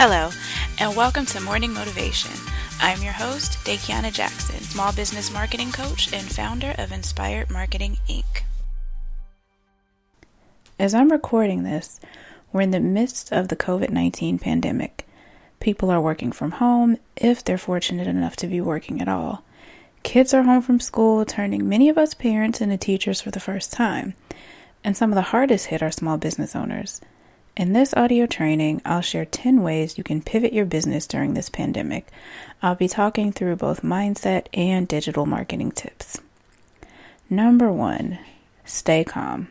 Hello, and welcome to Morning Motivation. I'm your host, Dakiana Jackson, small business marketing coach and founder of Inspired Marketing, Inc. As I'm recording this, we're in the midst of the COVID-19 pandemic. People are working from home, if they're fortunate enough to be working at all. Kids are home from school, turning many of us parents into teachers for the first time. And some of the hardest hit are small business owners. In this audio training, I'll share 10 ways you can pivot your business during this pandemic. I'll be talking through both mindset and digital marketing tips. Number 1, stay calm.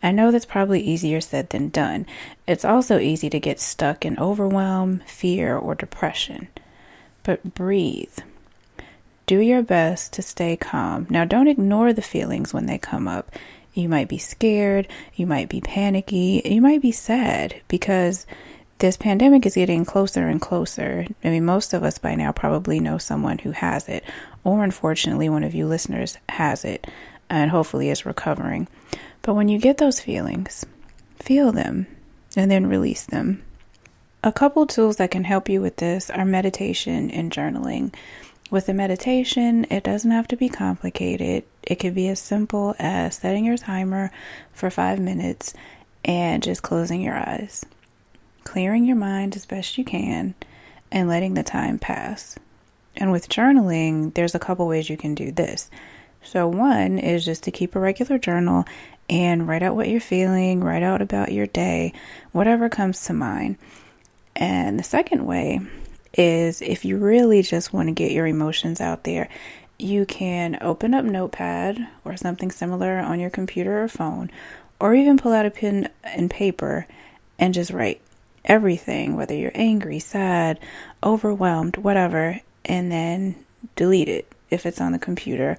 I know that's probably easier said than done. It's also easy to get stuck in overwhelm, fear, or depression. But breathe. Do your best to stay calm. Now, don't ignore the feelings when they come up. You might be scared, you might be panicky, you might be sad because this pandemic is getting closer and closer. I mean, most of us by now probably know someone who has it, or unfortunately, one of you listeners has it and hopefully is recovering. But when you get those feelings, feel them and then release them. A couple tools that can help you with this are meditation and journaling. With the meditation, it doesn't have to be complicated. It could be as simple as setting your timer for 5 minutes and just closing your eyes, clearing your mind as best you can, and letting the time pass. And with journaling, there's a couple ways you can do this. So one is just to keep a regular journal and write out what you're feeling, write out about your day, whatever comes to mind. And the second way is if you really just want to get your emotions out there, you can open up Notepad or something similar on your computer or phone, or even pull out a pen and paper and just write everything, whether you're angry, sad, overwhelmed, whatever, and then delete it if it's on the computer,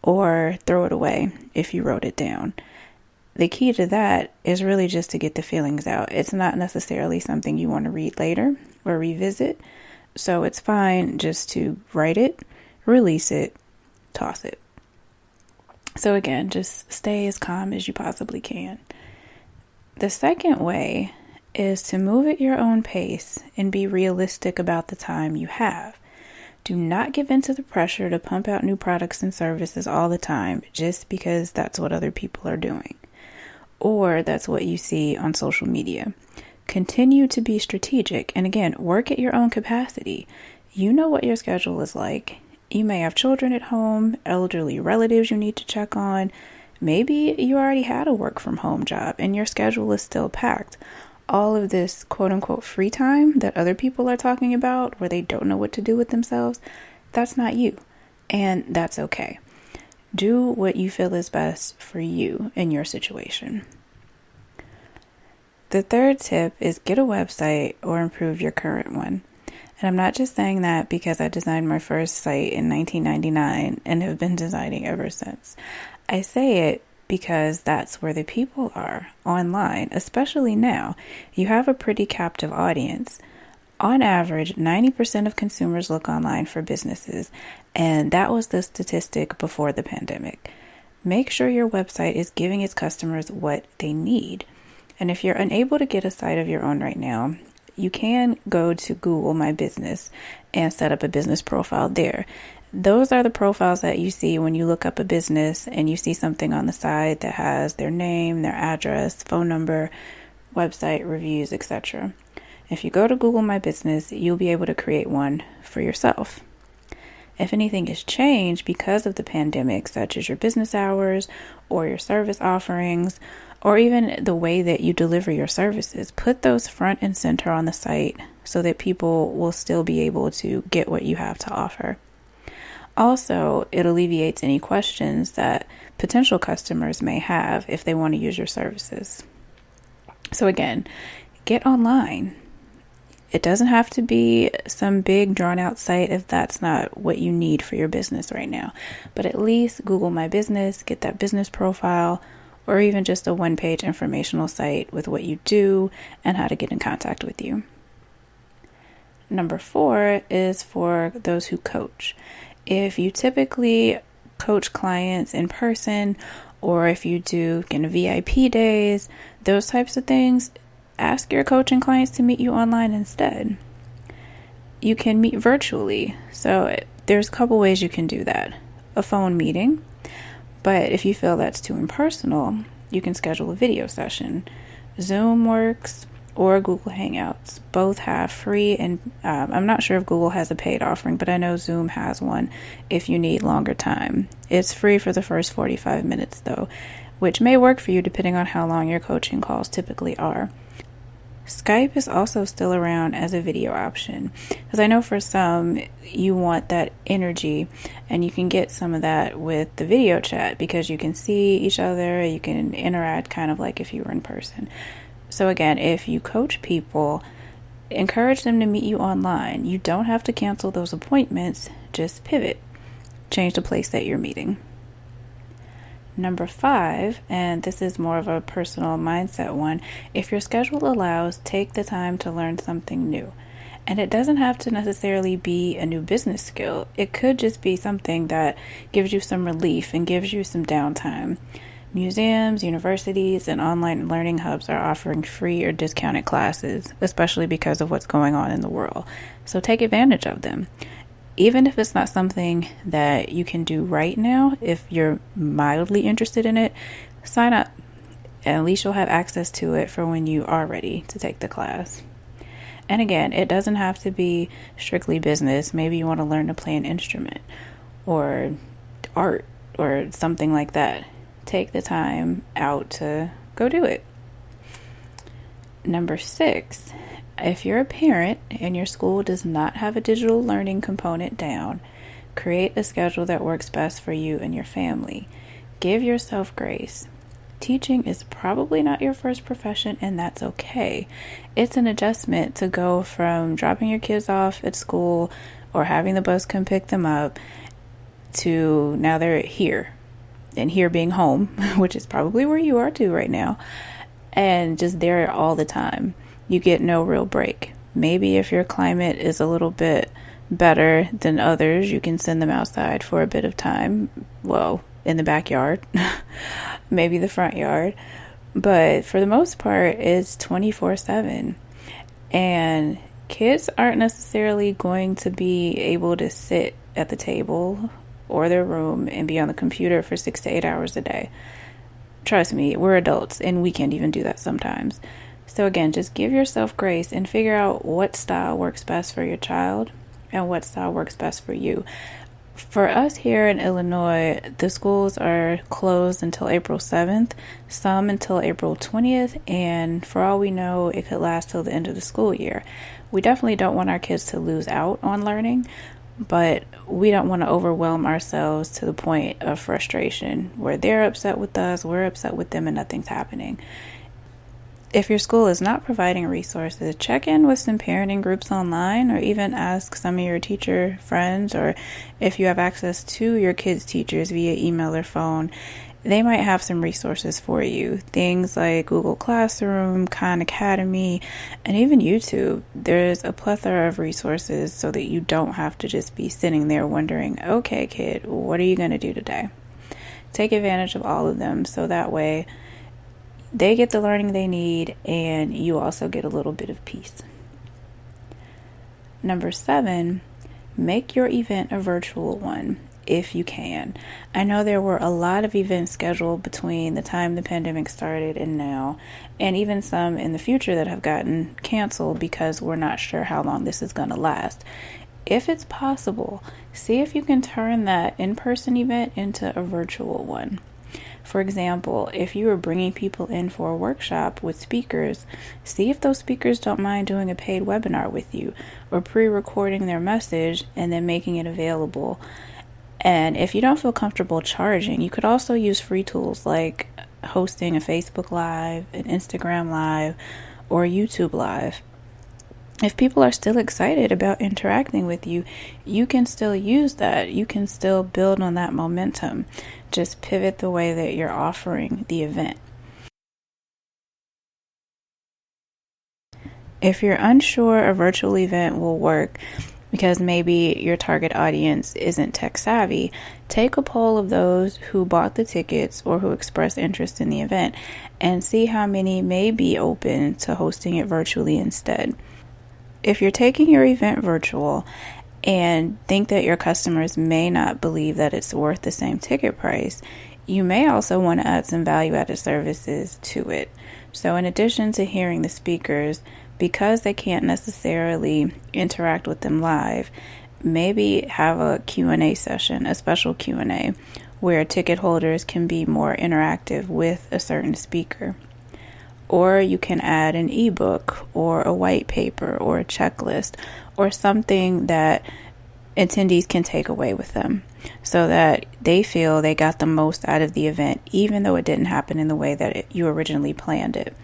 or throw it away if you wrote it down. The key to that is really just to get the feelings out. It's not necessarily something you want to read later or revisit. So it's fine just to write it, release it, toss it. So again, just stay as calm as you possibly can. The second way is to move at your own pace and be realistic about the time you have. Do not give in to the pressure to pump out new products and services all the time just because that's what other people are doing, or that's what you see on social media. Continue to be strategic, and again, work at your own capacity. You know what your schedule is like. You may have children at home, elderly relatives you need to check on. Maybe you already had a work from home job and your schedule is still packed. All of this quote unquote free time that other people are talking about where they don't know what to do with themselves, that's not you. And that's okay. Do what you feel is best for you in your situation. The third tip is get a website or improve your current one. And I'm not just saying that because I designed my first site in 1999 and have been designing ever since. I say it because that's where the people are online, especially now. You have a pretty captive audience. On average, 90% of consumers look online for businesses, and that was the statistic before the pandemic. Make sure your website is giving its customers what they need. And if you're unable to get a site of your own right now, you can go to Google My Business and set up a business profile there. Those are the profiles that you see when you look up a business and you see something on the side that has their name, their address, phone number, website, reviews, etc. If you go to Google My Business, you'll be able to create one for yourself. If anything has changed because of the pandemic, such as your business hours or your service offerings, or even the way that you deliver your services, put those front and center on the site so that people will still be able to get what you have to offer. Also, it alleviates any questions that potential customers may have if they want to use your services. So again, get online. It doesn't have to be some big drawn out site if that's not what you need for your business right now. But at least Google My Business, get that business profile, or even just a one-page informational site with what you do and how to get in contact with you. Number 4 is for those who coach. If you typically coach clients in person, or if you do VIP days, those types of things, ask your coaching clients to meet you online instead. You can meet virtually, so there's a couple ways you can do that. A phone meeting, but if you feel that's too impersonal, you can schedule a video session. Zoom works, or Google Hangouts. Both have free, and I'm not sure if Google has a paid offering, but I know Zoom has one if you need longer time. It's free for the first 45 minutes though, which may work for you depending on how long your coaching calls typically are. Skype is also still around as a video option, because I know for some you want that energy, and you can get some of that with the video chat because you can see each other, you can interact kind of like if you were in person. So again, if you coach people, encourage them to meet you online. You don't have to cancel those appointments, just pivot. Change the place that you're meeting. Number 5, and this is more of a personal mindset one, if your schedule allows, take the time to learn something new. And it doesn't have to necessarily be a new business skill. It could just be something that gives you some relief and gives you some downtime. Museums, universities, and online learning hubs are offering free or discounted classes, especially because of what's going on in the world. So take advantage of them. Even if it's not something that you can do right now, if you're mildly interested in it, sign up. At least you'll have access to it for when you are ready to take the class. And again, it doesn't have to be strictly business. Maybe you want to learn to play an instrument or art or something like that. Take the time out to go do it. Number 6, if you're a parent and your school does not have a digital learning component down, create a schedule that works best for you and your family. Give yourself grace. Teaching is probably not your first profession, and that's okay. It's an adjustment to go from dropping your kids off at school or having the bus come pick them up to now they're here. And here being home, which is probably where you are too right now, and just there all the time. You get no real break. Maybe if your climate is a little bit better than others, you can send them outside for a bit of time. Well, in the backyard, maybe the front yard. But for the most part, it's 24/7. And kids aren't necessarily going to be able to sit at the table or their room and be on the computer for 6 to 8 hours a day. Trust me, we're adults and we can't even do that sometimes. So again, just give yourself grace and figure out what style works best for your child and what style works best for you. For us here in Illinois, the schools are closed until April 7th, some until April 20th, and for all we know, it could last till the end of the school year. We definitely don't want our kids to lose out on learning, but we don't want to overwhelm ourselves to the point of frustration where they're upset with us, we're upset with them, and nothing's happening. If your school is not providing resources, check in with some parenting groups online, or even ask some of your teacher friends, or if you have access to your kids' teachers via email or phone, they might have some resources for you. Things like Google Classroom, Khan Academy, and even YouTube. There's a plethora of resources so that you don't have to just be sitting there wondering, okay, kid, what are you going to do today? Take advantage of all of them so that way they get the learning they need and you also get a little bit of peace. Number 7, make your event a virtual one if you can. I know there were a lot of events scheduled between the time the pandemic started and now, and even some in the future that have gotten canceled because we're not sure how long this is going to last. If it's possible, see if you can turn that in-person event into a virtual one. For example, if you were bringing people in for a workshop with speakers, see if those speakers don't mind doing a paid webinar with you or pre-recording their message and then making it available. And if you don't feel comfortable charging, you could also use free tools like hosting a Facebook Live, an Instagram Live, or a YouTube Live. If people are still excited about interacting with you, you can still use that. You can still build on that momentum. Just pivot the way that you're offering the event. If you're unsure a virtual event will work, because maybe your target audience isn't tech savvy, take a poll of those who bought the tickets or who expressed interest in the event and see how many may be open to hosting it virtually instead. If you're taking your event virtual and think that your customers may not believe that it's worth the same ticket price, you may also want to add some value-added services to it. So in addition to hearing the speakers, because they can't necessarily interact with them live, maybe have a Q&A session, a special Q&A, where ticket holders can be more interactive with a certain speaker. Or you can add an ebook or a white paper or a checklist or something that attendees can take away with them so that they feel they got the most out of the event, even though it didn't happen in the way that you originally planned it.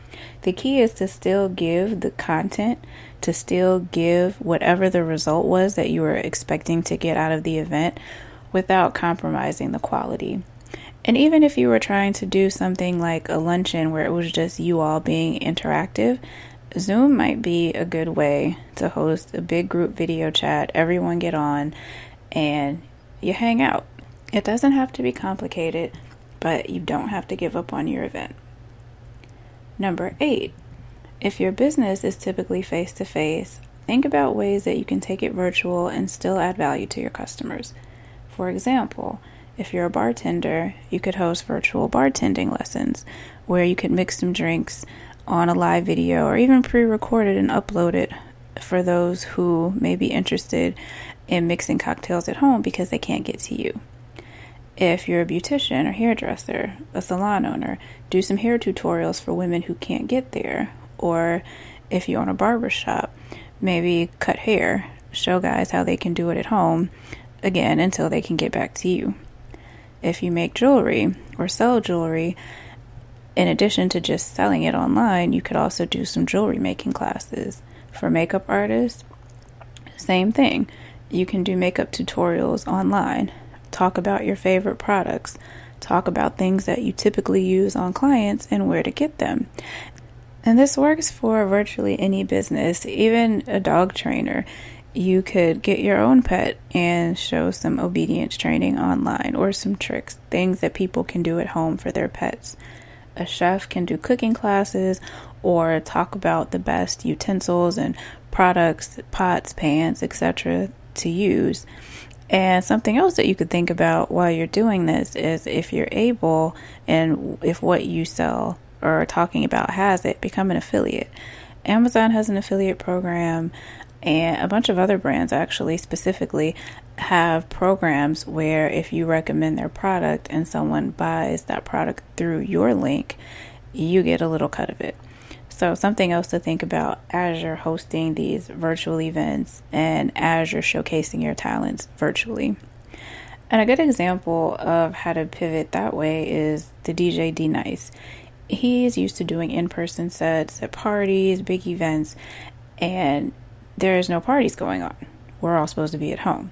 The key is to still give the content, to still give whatever the result was that you were expecting to get out of the event without compromising the quality. And even if you were trying to do something like a luncheon where it was just you all being interactive, Zoom might be a good way to host a big group video chat, everyone get on, and you hang out. It doesn't have to be complicated, but you don't have to give up on your event. Number 8, if your business is typically face-to-face, think about ways that you can take it virtual and still add value to your customers. For example, if you're a bartender, you could host virtual bartending lessons where you could mix some drinks on a live video or even pre-record it and upload it for those who may be interested in mixing cocktails at home because they can't get to you. If you're a beautician or hairdresser, a salon owner, do some hair tutorials for women who can't get there. Or if you own a barber shop, maybe cut hair, show guys how they can do it at home, again, until they can get back to you. If you make jewelry or sell jewelry, in addition to just selling it online, you could also do some jewelry making classes. For makeup artists, same thing. You can do makeup tutorials online. Talk about your favorite products. Talk about things that you typically use on clients and where to get them. And this works for virtually any business, even a dog trainer. You could get your own pet and show some obedience training online or some tricks, things that people can do at home for their pets. A chef can do cooking classes or talk about the best utensils and products, pots, pans, etc. to use. And something else that you could think about while you're doing this is if you're able and if what you sell or are talking about has it, become an affiliate. Amazon has an affiliate program, and a bunch of other brands actually specifically have programs where if you recommend their product and someone buys that product through your link, you get a little cut of it. So something else to think about as you're hosting these virtual events and as you're showcasing your talents virtually. And a good example of how to pivot that way is the DJ D-Nice. He's used to doing in-person sets at parties, big events, and there's no parties going on. We're all supposed to be at home.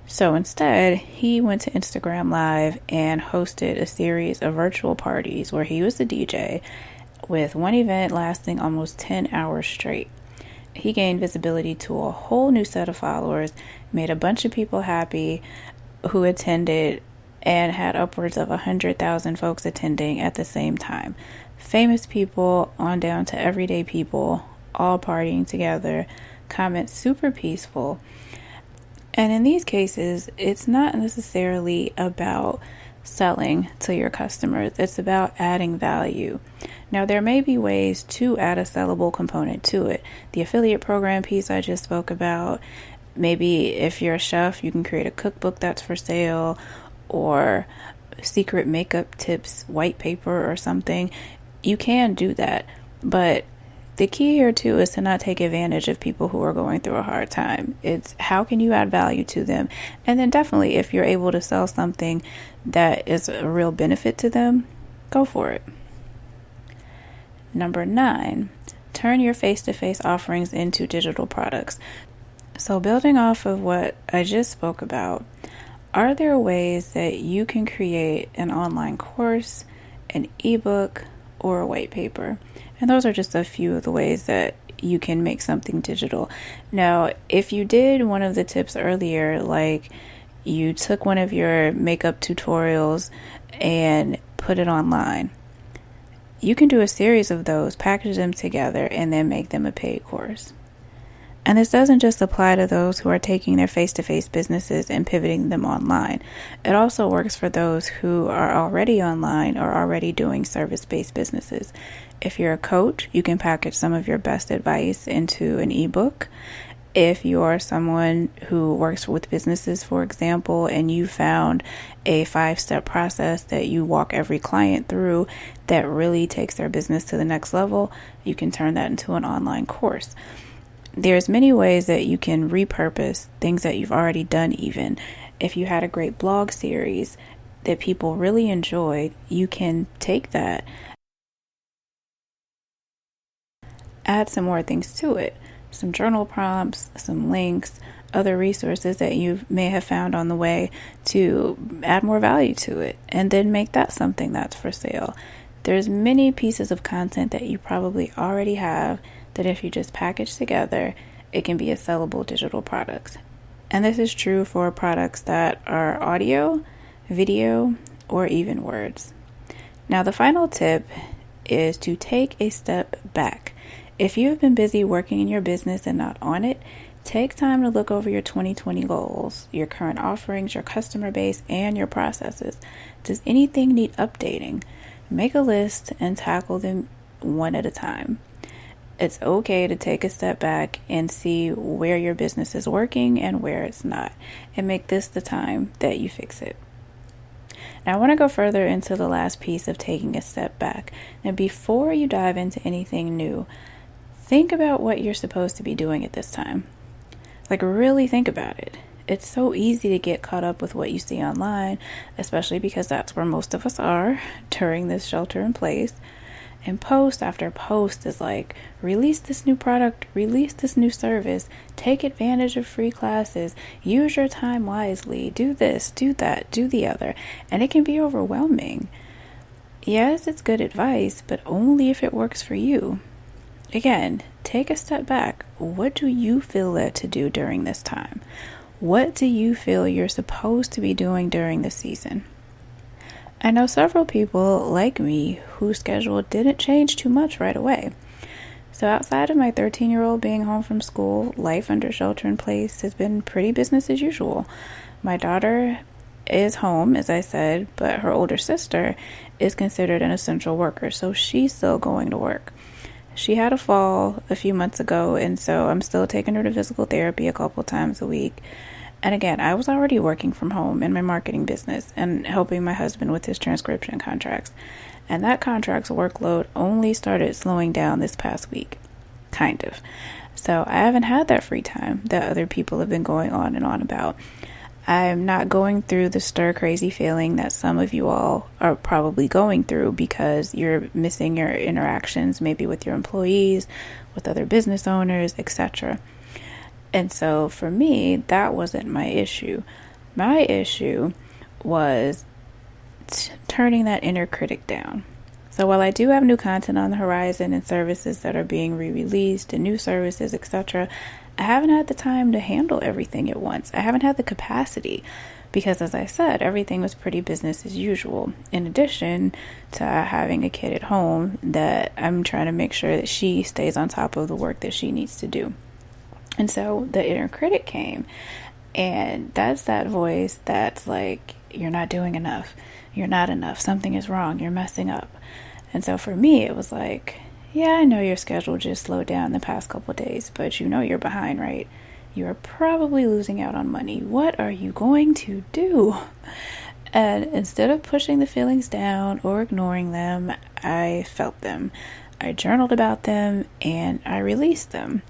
So instead, he went to Instagram Live and hosted a series of virtual parties where he was the DJ, with one event lasting almost 10 hours straight. He gained visibility to a whole new set of followers, made a bunch of people happy who attended, and had upwards of 100,000 folks attending at the same time. Famous people on down to everyday people, all partying together. Comments super peaceful. And in these cases, it's not necessarily about selling to your customers. It's about adding value. Now, there may be ways to add a sellable component to it. The affiliate program piece I just spoke about. Maybe if you're a chef, you can create a cookbook that's for sale, or secret makeup tips, white paper or something. You can do that. But the key here too is to not take advantage of people who are going through a hard time. It's how can you add value to them? And then definitely if you're able to sell something that is a real benefit to them, go for it. Number 9, turn your face-to-face offerings into digital products. So building off of what I just spoke about, are there ways that you can create an online course, an ebook, or a white paper? And those are just a few of the ways that you can make something digital. Now, if you did one of the tips earlier, like you took one of your makeup tutorials and put it online, you can do a series of those, package them together, and then make them a paid course. And this doesn't just apply to those who are taking their face-to-face businesses and pivoting them online. It also works for those who are already online or already doing service-based businesses. If you're a coach, you can package some of your best advice into an ebook. If you are someone who works with businesses, for example, and you found a 5-step process that you walk every client through that really takes their business to the next level, you can turn that into an online course. There's many ways that you can repurpose things that you've already done. Even if you had a great blog series that people really enjoyed, you can take that, add some more things to it, some journal prompts, some links, other resources that you may have found on the way to add more value to it, and then make that something that's for sale. There's many pieces of content that you probably already have that if you just package together, it can be a sellable digital product. And this is true for products that are audio, video, or even words. Now, the final tip is to take a step back. If you've been busy working in your business and not on it, take time to look over your 2020 goals, your current offerings, your customer base, and your processes. Does anything need updating? Make a list and tackle them one at a time. It's okay to take a step back and see where your business is working and where it's not, and make this the time that you fix it. Now, I want to go further into the last piece of taking a step back. Now, before you dive into anything new, think about what you're supposed to be doing at this time. Like, really think about it. It's so easy to get caught up with what you see online, especially because that's where most of us are during this shelter in place. And post after post is like, release this new product, release this new service, take advantage of free classes, use your time wisely, do this, do that, do the other. And it can be overwhelming. Yes, it's good advice, but only if it works for you. Again, take a step back. What do you feel led to do during this time? What do you feel you're supposed to be doing during the season? I know several people like me whose schedule didn't change too much right away. So outside of my 13-year-old being home from school, life under shelter in place has been pretty business as usual. My daughter is home, as I said, but her older sister is considered an essential worker, so she's still going to work. She had a fall a few months ago, and so I'm still taking her to physical therapy a couple times a week. And again, I was already working from home in my marketing business and helping my husband with his transcription contracts. And that contract's workload only started slowing down this past week. Kind of. So I haven't had that free time that other people have been going on and on about. I'm not going through the stir-crazy feeling that some of you all are probably going through because you're missing your interactions, maybe with your employees, with other business owners, etc. And so for me, that wasn't my issue. My issue was turning that inner critic down. So while I do have new content on the horizon and services that are being re-released and new services, etc., I haven't had the time to handle everything at once. I haven't had the capacity because, as I said, everything was pretty business as usual. In addition to having a kid at home that I'm trying to make sure that she stays on top of the work that she needs to do. And so the inner critic came, and that's that voice that's like, you're not doing enough. You're not enough. Something is wrong. You're messing up. And so for me, it was like, yeah, I know your schedule just slowed down the past couple of days, but you know you're behind, right? You're probably losing out on money. What are you going to do? And instead of pushing the feelings down or ignoring them, I felt them. I journaled about them, and I released them.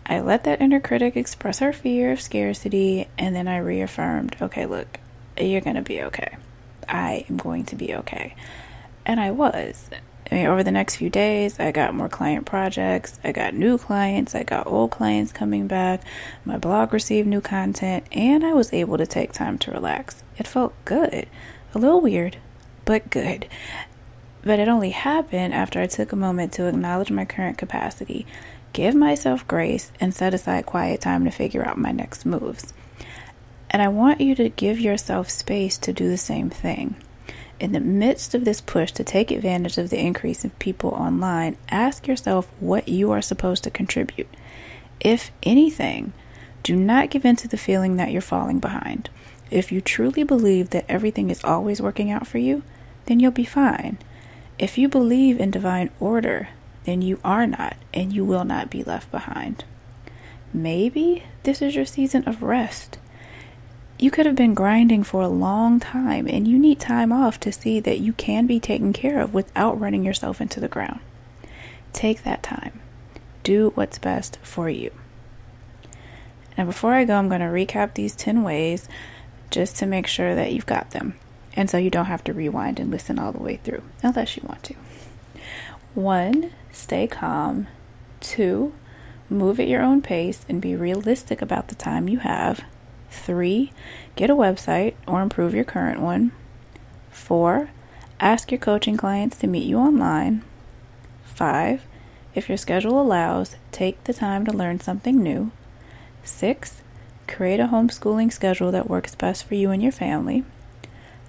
I let that inner critic express her fear of scarcity, and then I reaffirmed, okay, look, you're going to be okay. I am going to be okay. And I was. I mean, over the next few days, I got more client projects. I got new clients. I got old clients coming back. My blog received new content, and I was able to take time to relax. It felt good. A little weird, but good. But it only happened after I took a moment to acknowledge my current capacity, give myself grace, and set aside quiet time to figure out my next moves. And I want you to give yourself space to do the same thing. In the midst of this push to take advantage of the increase of people online, ask yourself what you are supposed to contribute. If anything, do not give in to the feeling that you're falling behind. If you truly believe that everything is always working out for you, then you'll be fine. If you believe in divine order, then you are not and you will not be left behind. Maybe this is your season of rest. You could have been grinding for a long time and you need time off to see that you can be taken care of without running yourself into the ground. Take that time. Do what's best for you. Now, before I go, I'm going to recap these 10 ways just to make sure that you've got them. And so you don't have to rewind and listen all the way through, unless you want to. 1, stay calm. 2, move at your own pace and be realistic about the time you have. 3, get a website or improve your current one. 4, ask your coaching clients to meet you online. 5, if your schedule allows, take the time to learn something new. 6, create a homeschooling schedule that works best for you and your family.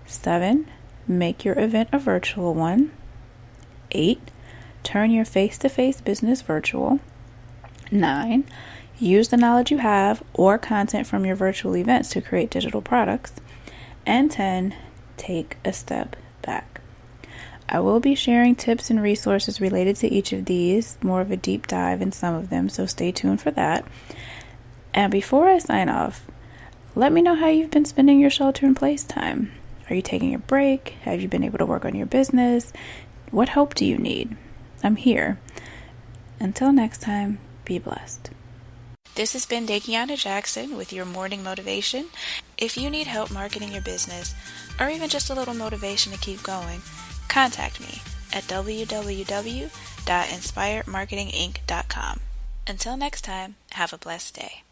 7, make your event a virtual one. 8, turn your face-to-face business virtual. 9, use the knowledge you have or content from your virtual events to create digital products. And 10, take a step back. I will be sharing tips and resources related to each of these, more of a deep dive in some of them, so stay tuned for that. And before I sign off, let me know how you've been spending your shelter-in-place time. Are you taking a break? Have you been able to work on your business? What help do you need? I'm here. Until next time, be blessed. This has been Dakiana Jackson with your morning motivation. If you need help marketing your business, or even just a little motivation to keep going, contact me at www.inspiredmarketinginc.com. Until next time, have a blessed day.